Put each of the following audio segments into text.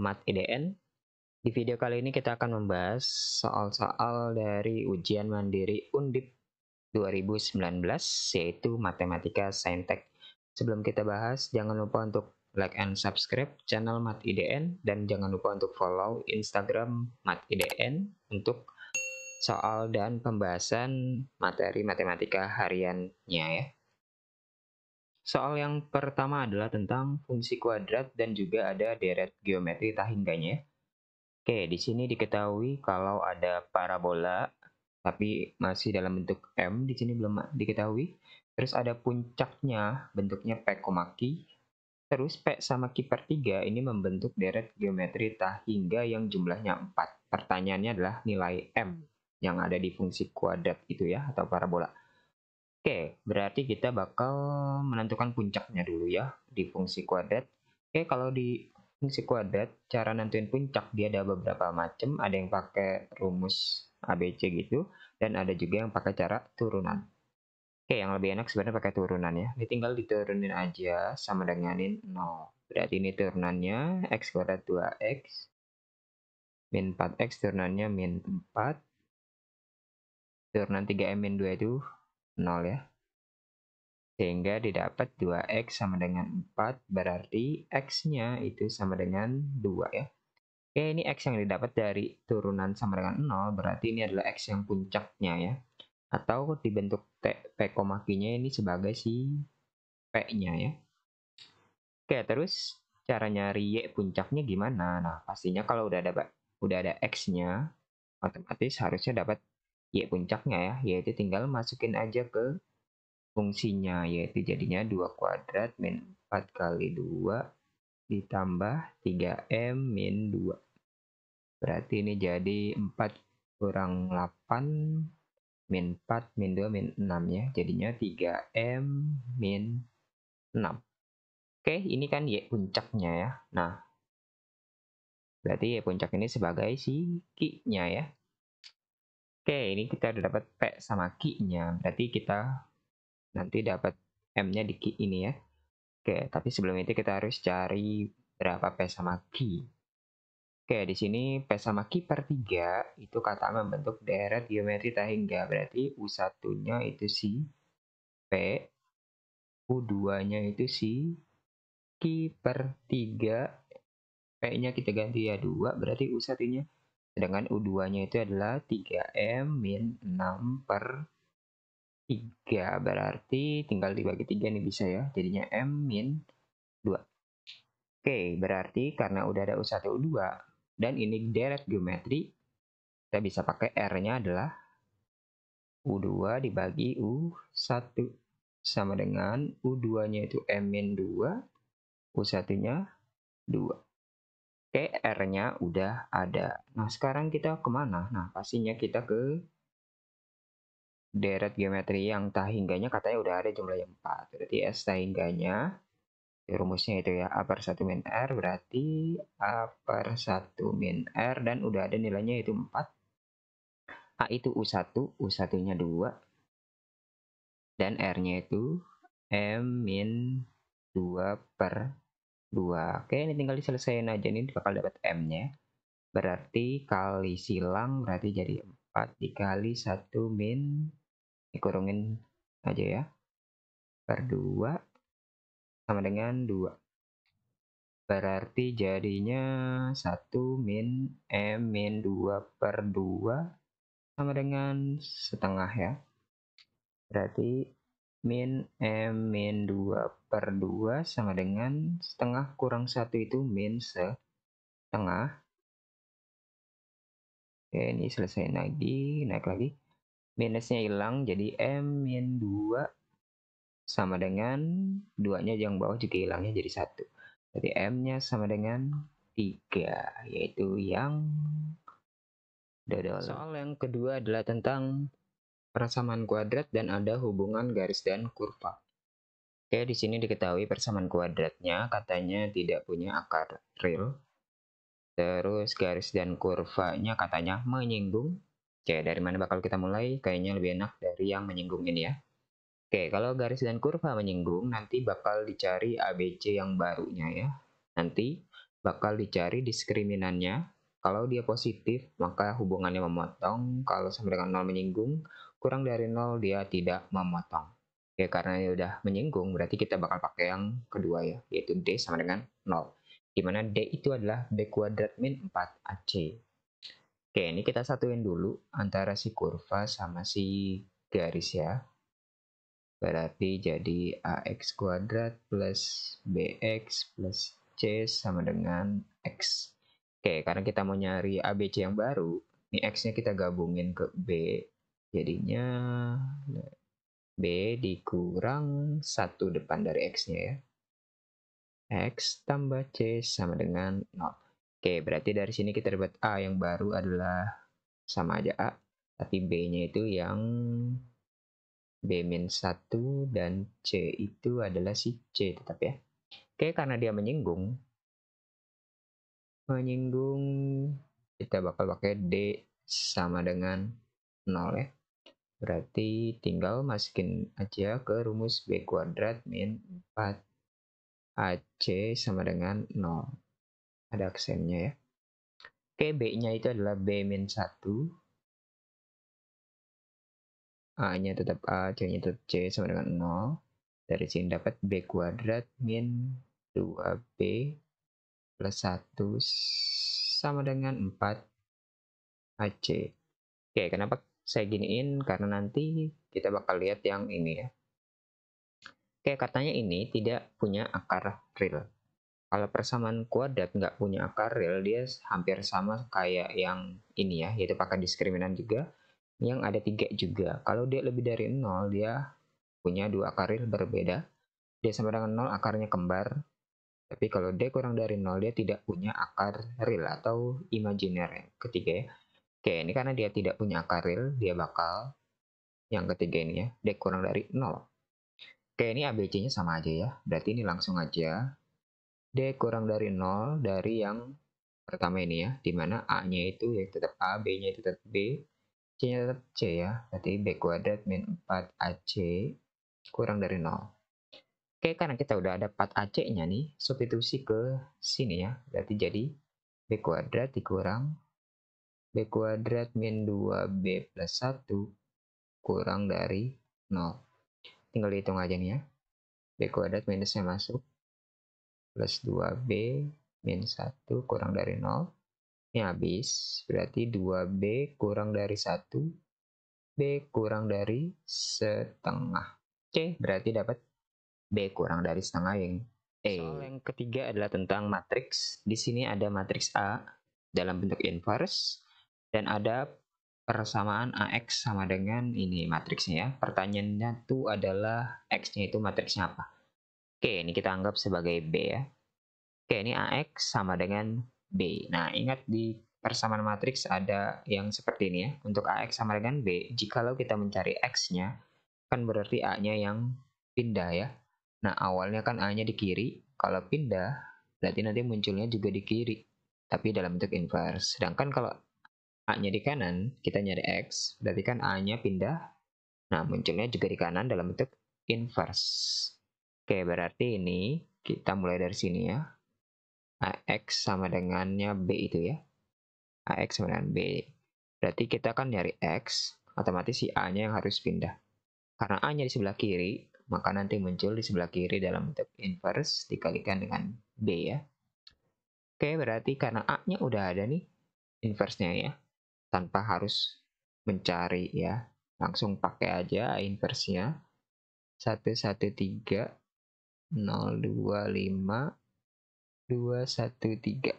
Mat IDN. Di video kali ini kita akan membahas soal-soal dari ujian mandiri Undip 2019, yaitu Matematika Saintek. Sebelum kita bahas, jangan lupa untuk like and subscribe channel Mat IDN, dan jangan lupa untuk follow Instagram Mat IDN untuk soal dan pembahasan materi matematika hariannya ya. Soal yang pertama adalah tentang fungsi kuadrat dan juga ada deret geometri tak hingganya. Oke, di sini diketahui kalau ada parabola, tapi masih dalam bentuk M, di sini belum diketahui. Terus ada puncaknya, bentuknya P, Q. Terus P sama Q per 3 ini membentuk deret geometri tak hingga yang jumlahnya 4. Pertanyaannya adalah nilai M yang ada di fungsi kuadrat itu ya, atau parabola. Oke, berarti kita bakal menentukan puncaknya dulu ya di fungsi kuadrat. Oke, kalau di fungsi kuadrat, cara nentuin puncak dia ada beberapa macam. Ada yang pakai rumus ABC gitu, dan ada juga yang pakai cara turunan. Oke, yang lebih enak sebenarnya pakai turunan ya. Ini tinggal diturunin aja sama denganin 0. Berarti ini turunannya x kuadrat 2x min 4x, turunannya min 4. Turunan 3m min 2 itu 0 ya. Sehingga didapat 2x sama dengan 4, berarti x-nya itu sama dengan 2 ya. Oke, ini x yang didapat dari turunan sama dengan 0, berarti ini adalah x yang puncaknya ya. Atau dibentuk P, Q-nya ini sebagai si P-nya ya. Oke, terus cara nyari Y puncaknya gimana? Nah, pastinya kalau udah ada x-nya, otomatis harusnya dapat Y puncaknya ya, yaitu tinggal masukin aja ke fungsinya, yaitu jadinya 2 kuadrat min 4 kali 2 ditambah 3m min 2. Berarti ini jadi 4 kurang 8 min 4 min 2 min 6 ya. Jadinya 3m min 6. Oke, ini kan Y puncaknya ya. Nah, berarti Y puncak ini sebagai si Q-nya ya. Oke, ini kita udah dapat P sama Q-nya. Berarti kita nanti dapat M-nya di Q ini ya. Oke, tapi sebelum itu kita harus cari berapa P sama Q. Oke, di sini P sama Q per 3 itu kata membentuk deret geometri tak hingga. Berarti U1-nya itu si P, U2-nya itu si Q per 3. P-nya kita ganti ya 2, berarti U1-nya. Sedangkan U2-nya itu adalah 3M min 6 per 3. Berarti tinggal dibagi 3 nih bisa ya. Jadinya M min 2. Oke, berarti karena udah ada U1, U2, dan ini deret geometri, kita bisa pakai R-nya adalah U2 dibagi U1. Sama dengan U2-nya itu M-2, U1-nya 2. Oke, R-nya udah ada. Nah, sekarang kita kemana? Nah, pastinya kita ke deret geometri yang tak hingganya katanya udah ada jumlahnya 4. Berarti S tak hingganya, rumusnya itu ya, A per 1 min R, berarti A per 1 min R, dan udah ada nilainya itu 4. A itu U1, U1-nya 2, dan R-nya itu M min 2 per 2. Oke, ini tinggal diselesaikan aja, ini bakal dapat M-nya. Berarti kali silang, berarti jadi 4 dikali 1 min, dikurungin aja ya, per 2 sama dengan 2. Berarti jadinya 1 min M min 2 per 2 sama dengan setengah ya. Berarti min M min 2 per 2 sama dengan setengah kurang 1 itu min setengah. Oke, ini selesai lagi, naik lagi. Minusnya hilang, jadi M min 2 sama dengan 2-nya yang bawah juga hilangnya jadi 1. Jadi M-nya sama dengan 3, yaitu yang dodol. Soal yang kedua adalah tentang persamaan kuadrat dan ada hubungan garis dan kurva. Oke, di sini diketahui persamaan kuadratnya katanya tidak punya akar real. Terus garis dan kurvanya katanya menyinggung. Oke, dari mana bakal kita mulai? Kayaknya lebih enak dari yang menyinggung ini ya. Oke, kalau garis dan kurva menyinggung, nanti bakal dicari ABC yang barunya ya. Nanti bakal dicari diskriminannya. Kalau dia positif, maka hubungannya memotong. Kalau sama dengan 0 menyinggung, kurang dari 0 dia tidak memotong. Oke, karena dia udah menyinggung, berarti kita bakal pakai yang kedua ya, yaitu D sama dengan 0. Dimana D itu adalah B kuadrat min 4AC. Oke, ini kita satuin dulu antara si kurva sama si garis ya. Berarti jadi AX kuadrat plus BX plus C sama dengan X. Oke, karena kita mau nyari ABC yang baru, ini X-nya kita gabungin ke B. Jadinya B dikurang 1 depan dari X-nya ya. X tambah C sama dengan 0. Oke, berarti dari sini kita dapat A yang baru adalah sama aja A, tapi B-nya itu yang B-1 dan C itu adalah si C tetap ya. Oke, karena dia menyinggung, kita bakal pakai D sama dengan 0 ya. Berarti tinggal masukin aja ke rumus B kuadrat min 4 AC sama dengan 0. Ada aksennya ya. Oke, B-nya itu adalah B-1. A-nya tetap A, C-nya tetap C sama dengan 0. Dari sini dapat B kuadrat min 2B plus 1 sama dengan 4 AC. Oke, kenapa saya giniin? Karena nanti kita bakal lihat yang ini ya. Oke, katanya ini tidak punya akar real. Kalau persamaan kuadrat nggak punya akar real, dia hampir sama kayak yang ini ya, yaitu pakai diskriminan juga, yang ada 3 juga. Kalau dia lebih dari 0, dia punya 2 akar real berbeda. D sama dengan 0 akarnya kembar. Tapi kalau D kurang dari 0, dia tidak punya akar real atau imajiner ketiga ya. Oke, ini karena dia tidak punya akar real, dia bakal yang ketiga ini ya, D kurang dari 0. Oke, ini ABC-nya sama aja ya. Berarti ini langsung aja D kurang dari 0 dari yang pertama ini ya, dimana A-nya itu ya tetap A, B-nya itu tetap B, C-nya tetap C ya. Berarti B kuadrat min 4AC kurang dari 0. Oke, karena kita udah ada 4AC-nya nih, substitusi ke sini ya. Berarti jadi B kuadrat dikurang B kuadrat min 2B plus 1 kurang dari 0. Tinggal dihitung aja nih ya. B kuadrat minusnya masuk. Plus 2B min 1 kurang dari 0. Ini habis. Berarti 2B kurang dari 1. B kurang dari setengah. Oke, berarti dapat B kurang dari setengah yang E. Soal yang ketiga adalah tentang matriks. Di sini ada matriks A dalam bentuk inverse. Dan ada persamaan AX sama dengan ini matriksnya ya. Pertanyaannya tuh adalah X-nya itu matriksnya apa? Oke, ini kita anggap sebagai B ya. Oke, ini AX sama dengan B. Nah, ingat di persamaan matriks ada yang seperti ini ya. Untuk AX sama dengan B, jikalau kita mencari X-nya, kan berarti A-nya yang pindah ya. Nah, awalnya kan A-nya di kiri. Kalau pindah, berarti nanti munculnya juga di kiri. Tapi dalam bentuk inverse. Sedangkan kalau A-nya di kanan, kita nyari X, berarti kan A-nya pindah. Nah, munculnya juga di kanan dalam bentuk inverse. Oke, berarti ini kita mulai dari sini ya. AX sama dengannya B itu ya. AX sama dengan B. Berarti kita kan nyari X, otomatis si A-nya yang harus pindah. Karena A-nya di sebelah kiri, maka nanti muncul di sebelah kiri dalam bentuk inverse dikalikan dengan B ya. Oke, berarti karena A-nya udah ada nih inverse-nya ya. Tanpa harus mencari ya. Langsung pakai aja A inverse-nya. 113 025 213.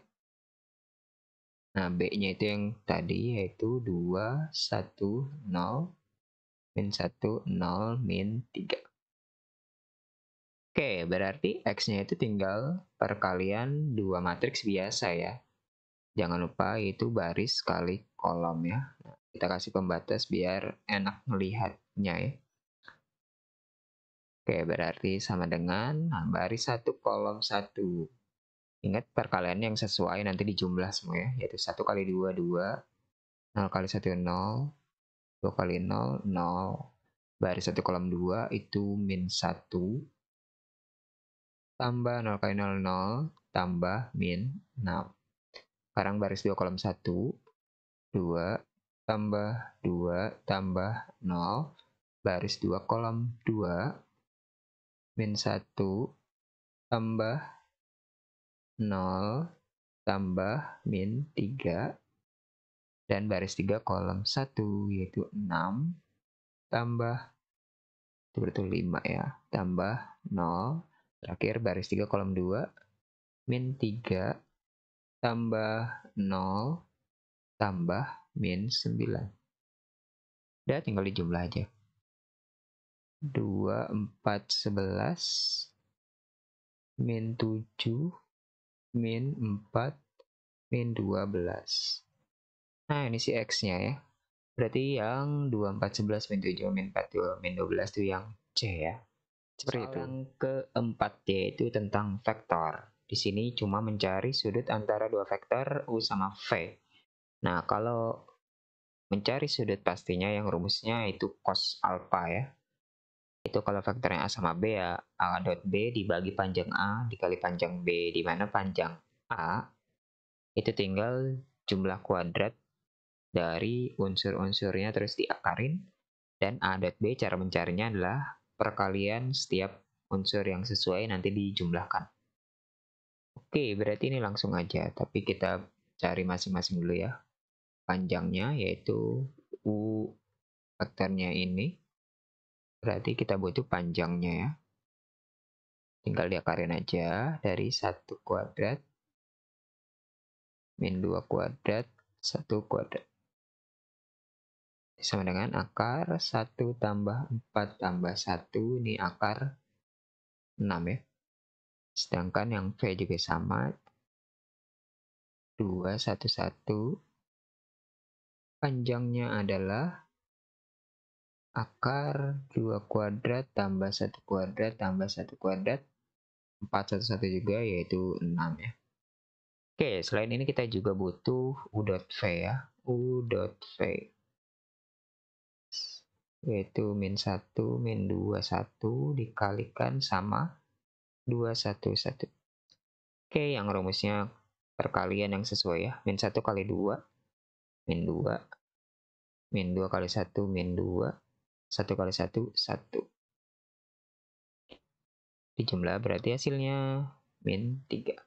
Nah, B-nya itu yang tadi yaitu 210 min 1 0 min 3. Oke, berarti X-nya itu tinggal perkalian 2 matriks biasa ya. Jangan lupa itu baris kali kolom ya. Nah, kita kasih pembatas biar enak melihatnya ya. Oke, berarti sama dengan baris 1 kolom 1. Ingat perkaliannya yang sesuai nanti dijumlah semua ya, yaitu 1 kali 2, 2, 0 kali 1, 0, 2 kali 0, 0. Baris 1 kolom 2 itu min 1, tambah 0 kali 0, 0, tambah min 6. Sekarang baris 2 kolom 1, 2 tambah 2 tambah 0, baris 2 kolom 2, min 1 tambah 0 tambah min 3, dan baris 3 kolom 1, yaitu 6 tambah, itu betul 5 ya, tambah 0, terakhir baris 3 kolom 2, min 3 tambah 0 tambah min 9. Udah, tinggal dijumlah aja. 2, 4, 11, min 7, min 4, min 12. Nah, ini si X-nya ya. Berarti yang 2, 4, 11, min 7, min 4, 2, min 12 itu yang C ya. Seperti itu. Yang keempat yaitu tentang vektor. Di sini cuma mencari sudut antara dua vektor U sama V. Nah, kalau mencari sudut pastinya yang rumusnya itu cos alpha ya. Itu kalau vektornya A sama B ya, A dot B dibagi panjang A dikali panjang B, di mana panjang A itu tinggal jumlah kuadrat dari unsur-unsurnya terus diakarin, dan A dot B cara mencarinya adalah perkalian setiap unsur yang sesuai nanti dijumlahkan. Oke, berarti ini langsung aja, tapi kita cari masing-masing dulu ya. Panjangnya yaitu U vektornya ini, berarti kita butuh panjangnya ya. Tinggal diakarin aja dari 1 kuadrat, min 2 kuadrat, 1 kuadrat. Sama dengan akar 1 tambah 4 tambah 1, ini akar 6 ya. Sedangkan yang V juga sama, 2, 1, 1. Panjangnya adalah akar 2 kuadrat tambah 1 kuadrat tambah 1 kuadrat, 4, 1, 1 juga, yaitu 6 ya. Oke, selain ini kita juga butuh U dot V ya. U dot V yaitu min 1, min 2, 1 dikalikan sama 2, 1, 1. Oke, yang rumusnya perkalian yang sesuai ya. Min 1 kali 2, min 2. Min 2 kali 1, min 2. 1 kali 1, 1. Dijumlah berarti hasilnya min 3.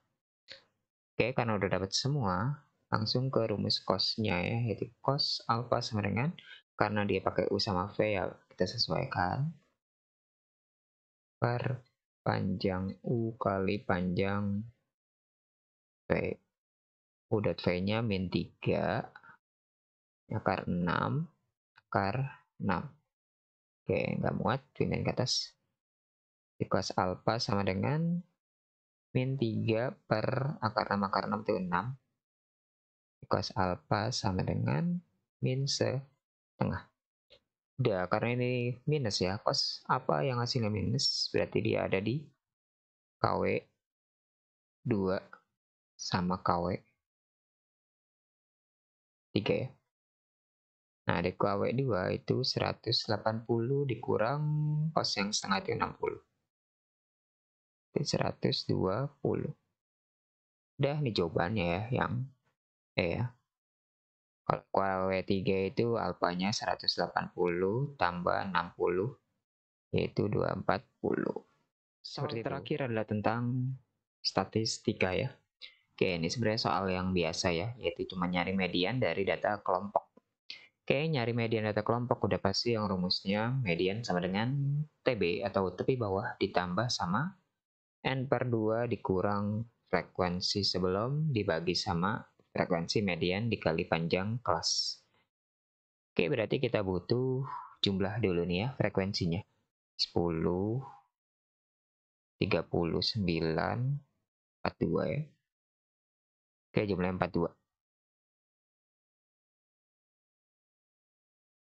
Oke, karena udah dapat semua, langsung ke rumus cos-nya ya, yaitu cos alpha sama dengan, karena dia pakai U sama V ya, kita sesuaikan, per panjang U kali panjang V. U dot V-nya min 3, akar 6, akar 6. Oke, nggak muat, pindahin ke atas. Di cos alpha sama dengan min 3 per akar 6, akar 6 itu 6. Cos alpha sama dengan min setengah. Udah, karena ini minus ya, cos apa yang hasilnya minus, berarti dia ada di KW 2 sama KW 3 ya. Nah, di KW 2 itu 180 dikurang cos yang setengah itu 60. Itu 120. Udah, ini jawabannya ya, yang E ya. Kalau KW3 itu alfanya 180 tambah 60, yaitu 240. Soal terakhir adalah tentang statistika ya. Oke, ini sebenarnya soal yang biasa ya, yaitu cuma nyari median dari data kelompok. Oke, nyari median data kelompok udah pasti yang rumusnya median sama dengan TB atau tepi bawah ditambah sama N per 2 dikurang frekuensi sebelum dibagi sama frekuensi median dikali panjang kelas. Oke, berarti kita butuh jumlah dulu nih ya frekuensinya. 10, 39, 42 ya. Oke, jumlahnya 42.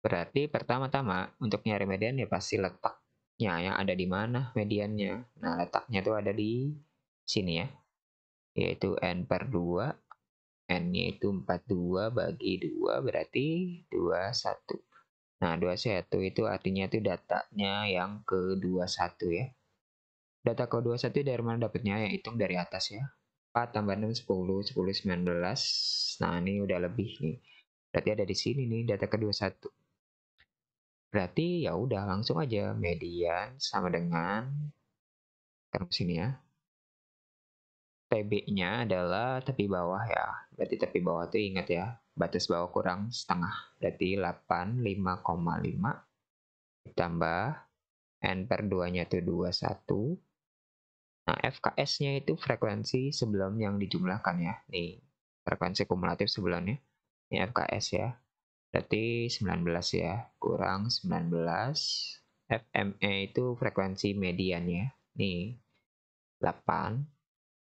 Berarti pertama-tama untuk nyari median ya pasti letaknya yang ada di mana mediannya. Nah, letaknya tuh ada di sini ya. Yaitu N per 2. N-nya itu 42 bagi 2 berarti 21. Nah, 21 itu artinya itu datanya yang ke-21 ya. Data ke-21 dari mana dapatnya? Ya, hitung dari atas ya. 4 tambah 6, 10, 10, 19. Nah, ini udah lebih nih. Berarti ada di sini nih data ke-21. Berarti ya udah langsung aja median sama dengan sini ya. TB-nya adalah tepi bawah ya. Berarti tepi bawah tuh ingat ya, batas bawah kurang setengah. Berarti 85,5 ditambah N per 2-nya itu 21. Nah, FKS-nya itu frekuensi sebelum yang dijumlahkan ya. Nih, frekuensi kumulatif sebelumnya. Ini FKS ya. Berarti 19 ya. Kurang 19. FME itu frekuensi mediannya. Nih, 8.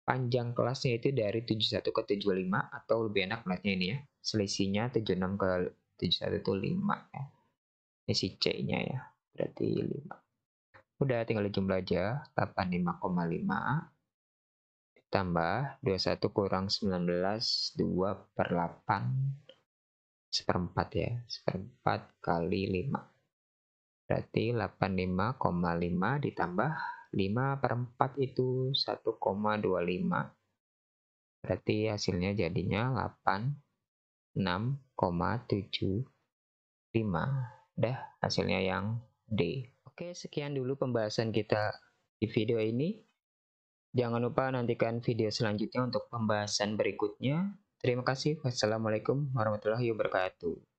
Panjang kelasnya itu dari 71 ke 75 atau lebih enak melihatnya ini ya. Selisihnya 76 ke 71 itu 5 ya. Ini si C-nya ya. Berarti 5. Udah tinggal dijumlah aja. 85,5 tambah 21 kurang 19, 2 per 8 seperempat ya, seperempat kali 5. Berarti 85,5 ditambah 5 per 4 itu 1,25. Berarti hasilnya jadinya 86,75. Dah hasilnya yang D. Oke, sekian dulu pembahasan kita di video ini. Jangan lupa nantikan video selanjutnya untuk pembahasan berikutnya. Terima kasih. Wassalamualaikum warahmatullahi wabarakatuh.